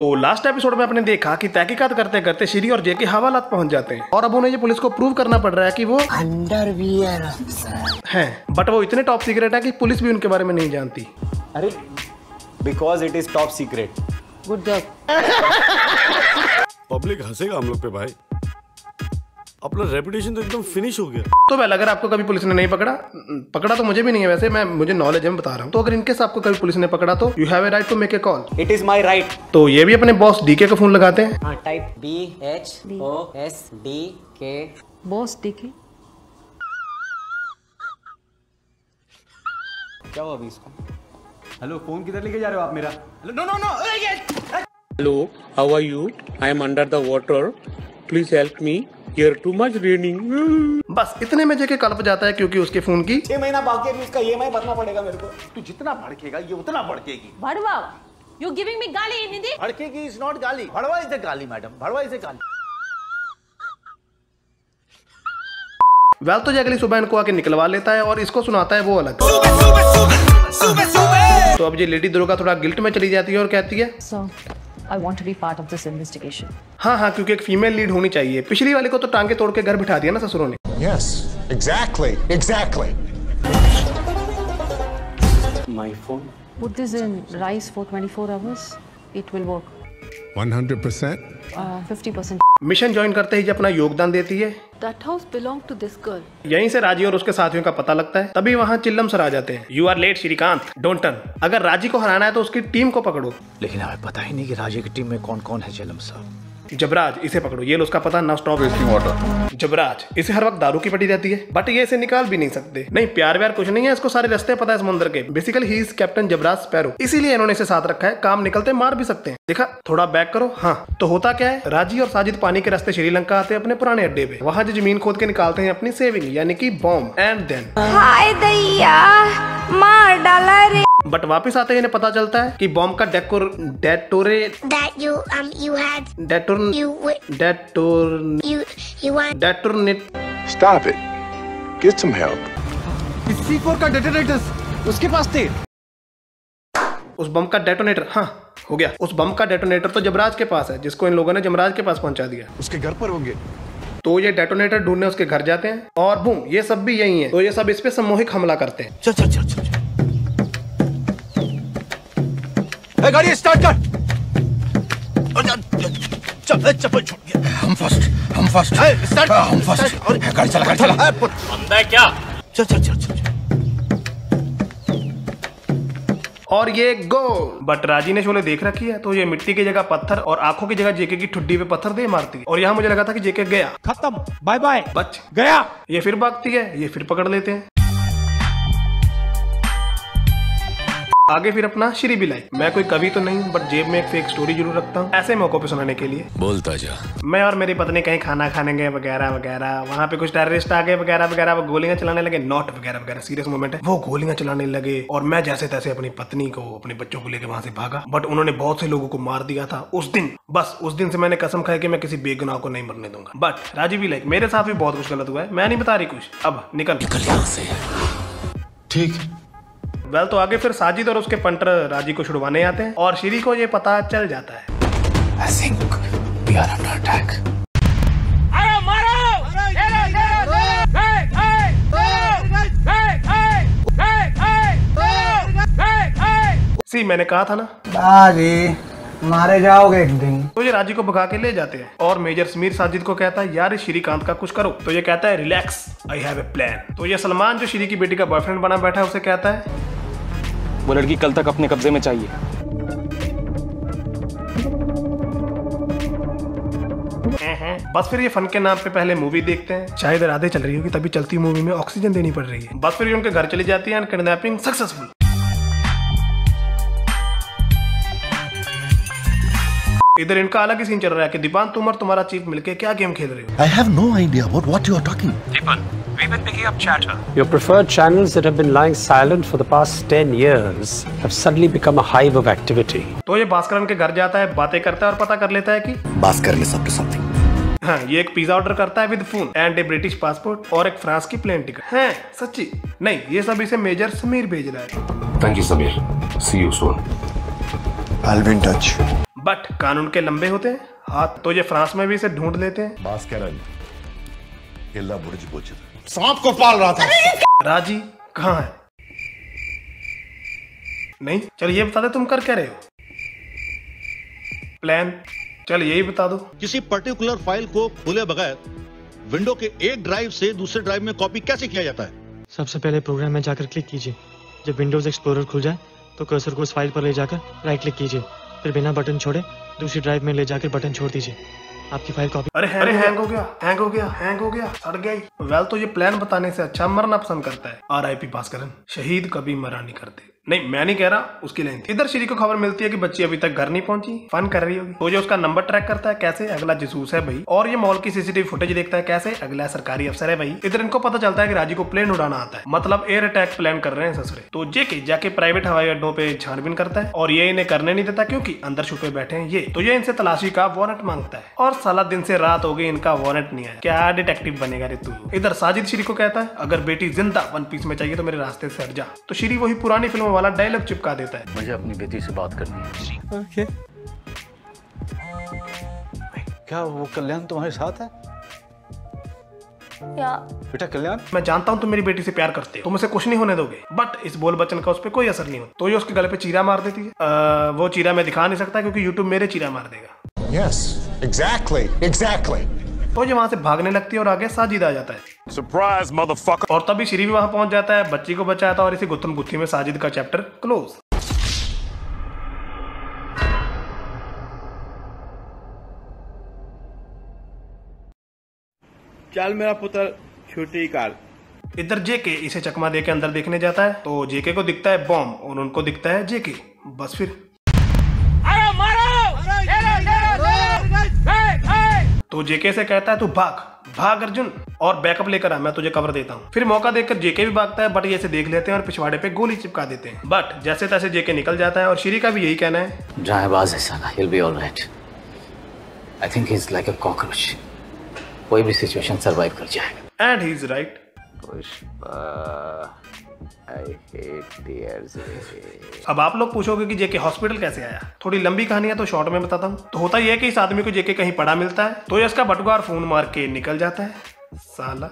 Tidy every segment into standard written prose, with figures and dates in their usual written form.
तो last episode में आपने देखा कि तहकीकात करते करते श्री और जे के हवालात पहुंच जाते हैं और अब उन्हें ये पुलिस को प्रूव करना पड़ रहा है कि वो अंडरवियर अफसर हैं, बट वो इतने टॉप सीक्रेट है कि पुलिस भी उनके बारे में नहीं जानती। अरे because it is top secret. Good job. Public हंसेगा हम लोग पे भाई, अपना रेपुटेशन तो एकदम फिनिश हो गया। तो वेल, अगर आपको कभी पुलिस ने नहीं पकड़ा तो मुझे भी नहीं है वैसे, मुझे नॉलेज है, मैं बता रहा हूँ। तो अगर इनकेस आपको कभी पुलिस ने पकड़ा तो you have a right to make a call. It is my right. तो ये भी अपने बॉस डीके को फोन लगाते हैं। हाँ, टाइप BHOSDK। बॉस डीके क्या हुआ अभी इसको? हेलो, फोन किधर लेके जा रहे हो आप मेरा? Hello, no no no. Hello, how are you? I am under the water. Please help me. Here too much raining. बस इतने में जेके कल्प जाता है क्योंकि उसके फोन की 6 महीना बाकी है, उसका EMI भरना पड़ेगा मेरे को। तू जितना भड़केगा ये उतना भड़केगी। भड़वा, you giving me गाली in Hindi? भड़केगी इज नॉट गाली, भड़वा इज ए गाली मैडम, भड़वा इज ए गाली। वेल, तो ये अगली सुबह इनको आके निकलवा लेता है और इसको सुनाता है वो अलग। तो अब ये लेडी दुर्गा थोड़ा गिल्ट में चली जाती है और कहती है So, I want to be part of this investigation. हाँ, क्योंकि एक फीमेल लीड होनी चाहिए। पिछली वाले को तो टांगे तोड़ के घर बिठा दिया ना ससुरों ने। Yes, exactly. My phone. Put this in rice for 24 hours. It will work. 100%. 50%. Mission join करते ही अपना योगदान देती है। That house belonged to this girl. यहीं से राजी और उसके साथियों का पता लगता है। तभी वहाँ चिल्लम सर आ जाते हैं। You are late Srikanth, don't turn. अगर राजी को हराना है तो उसकी टीम को पकड़ो। लेकिन हमें पता ही नहीं कि राजे की टीम में कौन कौन है। चलम साहब, जबराज, इसे पकड़ो, ये लो उसका पता। Now stop wasting water. Jabraj, इसे हर वक्त दारू की पड़ी रहती है, बट ये इसे निकाल भी नहीं सकते। नहीं, प्यार व्यार कुछ नहीं है, इसको सारे रास्ते पता है समुद्र के। Basically he is captain Jabraj Sparrow, इसीलिए इन्होंने इसे साथ रखा है। काम निकलते मार भी सकते हैं। देखा, थोड़ा बैक करो। हाँ, तो होता क्या है, राजी और साजिद पानी के रास्ते श्रीलंका आते हैं अपने पुराने अड्डे पे। वहाँ जो जमीन खोद के निकालते हैं अपनी सेविंग यानी कि बॉम्ब। एंड देन हाय दैया मार डाला रे। बट वापस आते ही इन्हें पता चलता है कि बॉम्ब का detonate. Stop it. Get some help. C4 का डेटोनेटर्स उसके पास थे। उस बम का डेटोनेटर, हाँ हो गया। उस बम का डेटोनेटर तो जबराज के पास है, जिसको इन लोगों ने जमराज के पास पहुंचा दिया। उसके घर पर होंगे। तो ये डेटोनेटर ढूंढने उसके घर जाते हैं और बूम, ये सब भी यही है। तो ये सब इस पे सामूहिक हमला करते हैं। चल गाड़ी स्टार्ट कर। चल, चप्पल छूट गया। हम फर्स्ट स्टार्ट। हम फर्स्ट। गाड़ी चला। बंदा है क्या? चल। और ये गोल। बट राजी ने शोले देख रखी है, तो ये मिट्टी की जगह पत्थर और आंखों की जगह जेके की ठुड्डी पे पत्थर दे मारती है। और यहाँ मुझे लगा था कि जेके गया, खत्म, बाय बाय, बच गया। ये फिर भागती है, ये फिर पकड़ लेते हैं। आगे फिर अपना श्री भी लाई। मैं कोई कवि तो नहीं, बट जेब में एक फेक स्टोरी जरूर रखता हूँ ऐसे मौकों पे सुनाने के लिए। बोलता जा। मैं और मेरी पत्नी कहीं खाना खाने गए वगैरह वगैरह, वहाँ पे कुछ टेररिस्ट आ गए वगैरह वगैरह, वो गोलियां चलाने लगे, नॉट वगैरह वगैरह, सीरियस मोमेंट है। वो गोलियां चलाने लगे और मैं जैसे तैसे अपनी पत्नी को, अपने बच्चों को लेकर वहां से भागा। बट उन्होंने बहुत से लोगों को मार दिया था उस दिन। बस उस दिन से मैंने कसम खाई कि मैं किसी बेगुनाह को नहीं मरने दूंगा। बट राजी भी लाइक, मेरे साथ भी बहुत कुछ गलत हुआ है, मैं नहीं बता रही कुछ। अब निकल यहाँ से। ठीक। वेल, तो आगे फिर साजिद और उसके पंटर राजी को छुड़वाने आते हैं और श्री को ये पता चल जाता है। I think we are under attack. सी, मैंने कहा था ना, बाजी मारे जाओगे एक दिन। तो ये राजी को भगा के ले जाते हैं और मेजर समीर साजिद को कहता है यार श्रीकांत का कुछ करो। तो ये कहता है relax, I have a plan. तो ये सलमान जो श्री की बेटी का बॉयफ्रेंड बना बैठा है उसे कहता है वो लड़की कल तक अपने कब्जे में चाहिए। बस फिर ये फन के नाम पे पहले मूवी देखते हैं। शायद राधे चल रही होगी, तभी चलती मूवी में ऑक्सीजन देनी पड़ रही है। बस फिर ये उनके घर चली जाती है एंड किडनैपिंग सक्सेसफुल। इधर इनका अलग ही सीन चल रहा है कि दीपान, तुम और तुम्हारा चीफ मिलके क्या गेम खेल रहे हो। I have no idea about what you are talking. Deepan, we've been picking up chatter. Your preferred channels that have been lying silent for the past 10 years have suddenly become a hive of activity. तो ये भास्करन के घर जाता है, बातें करता है और पता कर लेता है कि Bhaskar is up to something. हाँ, ये एक पिज्जा ऑर्डर करता है with phone and A British passport और एक फ्रांस की प्लेन टिकट। हैं सच्ची नहीं, ये सब इसे मेजर समीर भेज रहा है। Thank you, Samir. See you soon. I'll be in touch. But कानून के लंबे होते हैं हाथ, तो ये फ्रांस में भी इसे ढूंढ लेते हैं। सांप को पाल रहा था। राजी कहाँ है? नहीं, चल ये बता दे तुम कर क्या रहे हो? प्लान चल यही बता दो। किसी पर्टिकुलर फाइल को खोले बगैर विंडो के एक ड्राइव से दूसरे ड्राइव में कॉपी कैसे किया जाता है? सबसे पहले प्रोग्राम में जाकर क्लिक कीजिए। जब विंडोज एक्सप्लोरर खुल जाए तो कर्सर को उस फाइल पर ले जाकर राइट क्लिक कीजिए, फिर बिना बटन छोड़े दूसरी ड्राइव में ले जाकर बटन छोड़ दीजिए। आपकी फाइल कॉपी। अरे हैंग हो गया, सड़ गई। वेल तो ये प्लान बताने से अच्छा मरना पसंद करता है। RIP भास्करन, शहीद कभी मरा नहीं करते। नहीं मैं नहीं कह रहा, उसकी लाइन थी। इधर श्री को खबर मिलती है कि बच्ची अभी तक घर नहीं पहुंची, फन कर रही होगी। तो जो उसका नंबर ट्रैक करता है कैसे, अगला जसूस है भाई। और ये मॉल की CCTV फुटेज देखता है कैसे, अगला सरकारी अफसर है भाई। इधर इनको पता चलता है कि राजी को प्लेन उड़ाना आता है, मतलब एयर अटैक प्लान कर रहे हैं ससुरे। तो जेके जाके प्राइवेट हवाई अड्डों पे छानबीन करता है और ये इन्हें करने नहीं देता क्योंकि अंदर छुपे बैठे हैं ये। तो ये इनसे तलाशी का वारंट मांगता है और साला दिन से रात हो गई, इनका वारंट नहीं आया। क्या डिटेक्टिव बनेगा रे तू। इधर साजिद श्री को कहता है अगर बेटी जिंदा वन पीस में चाहिए तो मेरे रास्ते से हट जा। तो श्री वही पुरानी फिल्मों वाला डायलॉग चिपका देता है, मुझे अपनी बेटी से बात करनी है। ओके। क्या वो कल्याण तुम्हारे साथ है? या बेटा कल्याण, मैं जानता हूँ तुम मेरी बेटी से प्यार करते हो, तुम उसे कुछ नहीं होने दोगे, बट इस बोल बचन का उस पर कोई असर नहीं होता। तो ये उसके गले पे चीरा मार देती है। वो चीरा मैं दिखा नहीं सकता क्योंकि यूट्यूब मेरे चीरा मार देगा। Yes, exactly. तो ये वहां से भागने लगती है और आगे साजिद आ जाता है। Surprise, motherfucker. और तभी श्री भी वहां पहुंच जाता है, बच्ची को बचाता है और इसी गुत्थम गुत्थी में साजिद का चैप्टर क्लोज। चल मेरा पुत्र छुट्टी कर। इधर जेके इसे चकमा देके अंदर देखने जाता है तो जेके को दिखता है बॉम्ब और उनको दिखता है जेके। बस फिर तो जेके से कहता है तू भाग अर्जुन और बैकअप लेकर आ, मैं तुझे कवर देता हूँ। फिर मौका देखकर जेके भी भागता है बट ये इसे देख लेते हैं और पिछवाड़े पे गोली चिपका देते हैं। बट जैसे तैसे जेके निकल जाता है और श्री का भी यही कहना है, ड्राइबाज है साला, he'll be all right. I think he's like a cockroach. कोई भी सिचुएशन सरवाइव कर जाएगा। And he is right. I hate tears. अब आप लोग पूछोगे कि जेके हॉस्पिटल कैसे आया। थोड़ी लंबी कहानी है तो शॉर्ट में बताता हूँ। तो होता यह है कि इस आदमी को जेके कहीं पड़ा मिलता है तो ये इसका बटुआ और फोन मार के निकल जाता है साला।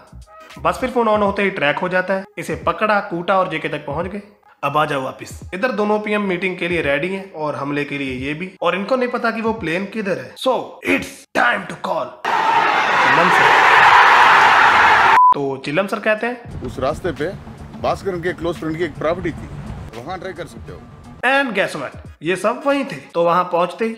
बस फिर फोन ऑन होते ही ट्रैक हो जाता है, इसे पकड़ा कूटा और जेके तक पहुंच गए। अब आ जाओ वापिस। इधर दोनों PM मीटिंग के लिए रेडी हैं और हमले के लिए ये भी, और इनको नहीं पता कि वो प्लेन किधर है। So it's time to call Chillam sir. तो चिल्लम सर कहते हैं उस रास्ते पे भास्करन के क्लोज फ्रेंड की एक प्रॉपर्टी थी, वहां ट्राई कर सकते हो। एंड गेस व्हाट, ये सब वहीं थे। तो वहां पहुंचते ही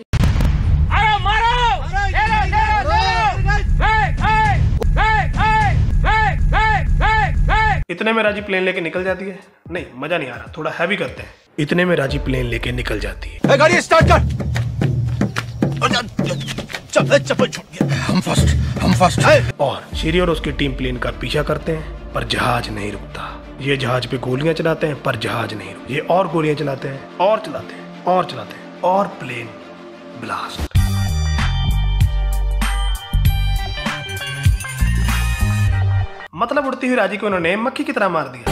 इतने में राजी प्लेन लेके निकल जाती है। नहीं मजा नहीं आ रहा, थोड़ा हैवी करते हैं। इतने में राजी प्लेन लेके निकल जाती है। गाड़ी स्टार्ट कर। चप्पल छूट गया। हम फर्स्ट। और श्री और उसकी टीम प्लेन का पीछा करते हैं पर जहाज नहीं रुकता। ये जहाज पे गोलियां चलाते हैं पर जहाज नहीं रुकता। ये और गोलियां चलाते हैं और चलाते हैं और चलाते हैं और प्लेन ब्लास्ट। मतलब उड़ती हुई राजी को उन्होंने मक्खी की तरह मार दिया।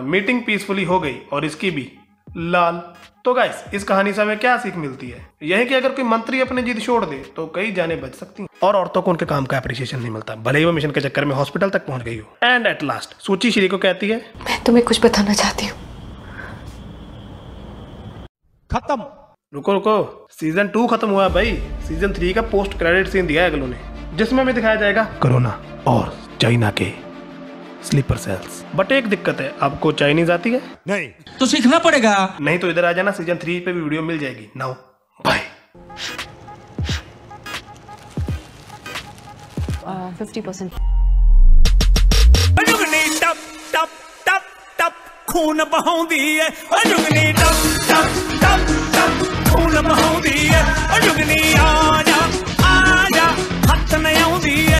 मीटिंग पीसफुली हो गई और इसकी भी लाल। तो गाइस इस कहानी से हमें क्या सीख मिलती है? यह कि अगर कोई मंत्री अपनी जिद छोड़ दे तो कई जाने बच सकती हैं और औरतों को उनके काम का अप्रिसिएशन नहीं मिलता, भले ही वो मिशन के चक्कर में हॉस्पिटल तक पहुंच गई हो। एंड एट लास्ट सूची श्री को कहती है मैं तुम्हें कुछ बताना चाहती हूँ। खत्म। रुको सीजन 2 खत्म हुआ भाई। सीजन 3 का पोस्ट क्रेडिट सीन दिया है अगलों ने, जिसमें हमें दिखाया जाएगा कोरोना और चाइना के स्लीपर सेल्स। बट एक दिक्कत है, आपको चाइनीज आती है? नहीं तो सीखना पड़ेगा। नहीं तो इधर आ जाना, सीजन 3 पे भी वीडियो मिल जाएगी। Now bye. 50%। टप टप टप टप खून बहाउंदी है, जुगनी टप टप टप टप खून बहाउंदी है, जुगनी आ